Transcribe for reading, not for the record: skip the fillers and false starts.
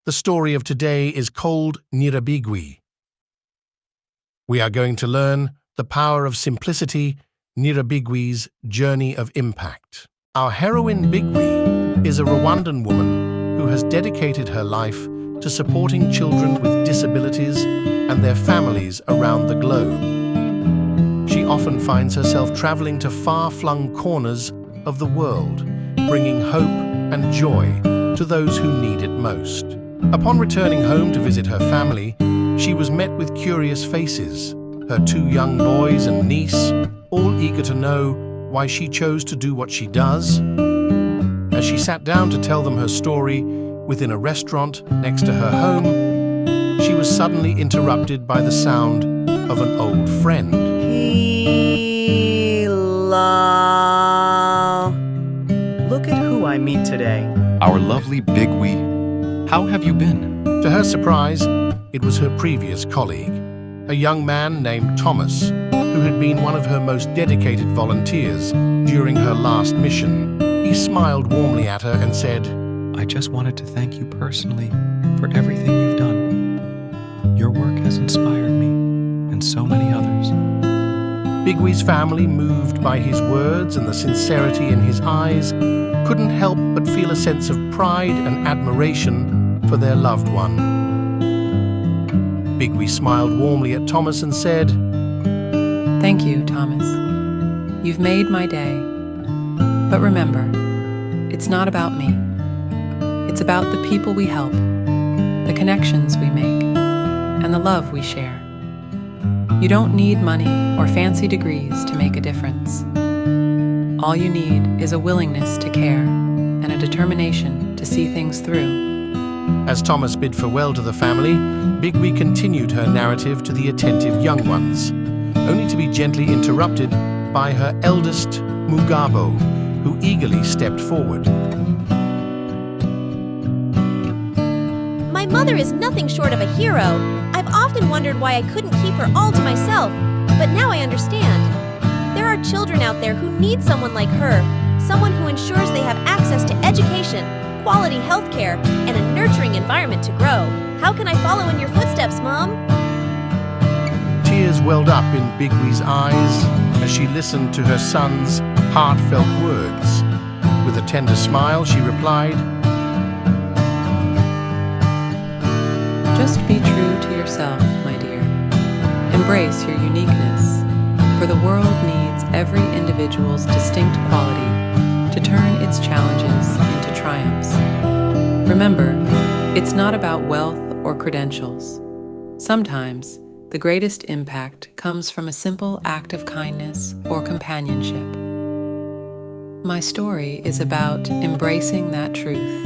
The story of today is called Nyirabigwi. We are going to learn the power of simplicity, Nyirabigwi's journey of impact. Our heroine Bigwi is a Rwandan woman who has dedicated her life to supporting children with disabilities and their families around the globe. She often finds herself traveling to far-flung corners of the world, bringing hope and joy to those who need it most. Upon returning home to visit her family, she was met with curious faces, her 2 young boys and niece, all eager to know why she chose to do what she does. As she sat down to tell them her story within a restaurant next to her home, she was suddenly interrupted by the sound of an old friend. Look at who I meet today. Our lovely Bigwi. How have you been? To her surprise, it was her previous colleague, a young man named Thomas, who had been one of her most dedicated volunteers during her last mission. He smiled warmly at her and said, I just wanted to thank you personally for everything you've done. Your work has inspired me and so many others. Bigwi's family, moved by his words and the sincerity in his eyes, couldn't help but feel a sense of pride and admiration for their loved one. Bigwi smiled warmly at Thomas and said, Thank you, Thomas. You've made my day. But remember, it's not about me. It's about the people we help, the connections we make, and the love we share. You don't need money or fancy degrees to make a difference. All you need is a willingness to care and a determination to see things through. As Thomas bid farewell to the family, Bigwi continued her narrative to the attentive young ones, only to be gently interrupted by her eldest, Mugabo, who eagerly stepped forward. My mother is nothing short of a hero. I've often wondered why I couldn't keep her all to myself, but now I understand. There are children out there who need someone like her, someone who ensures they have access to education, quality health care, and a nurturing environment to grow. How can I follow in your footsteps, Mom? Tears welled up in Bigwi's eyes as she listened to her son's heartfelt words. With a tender smile, she replied, Just be true to yourself, my dear. Embrace your uniqueness, for the world needs every individual's distinct quality to turn its challenges into triumphs. Remember, it's not about wealth or credentials. Sometimes, the greatest impact comes from a simple act of kindness or companionship. My story is about embracing that truth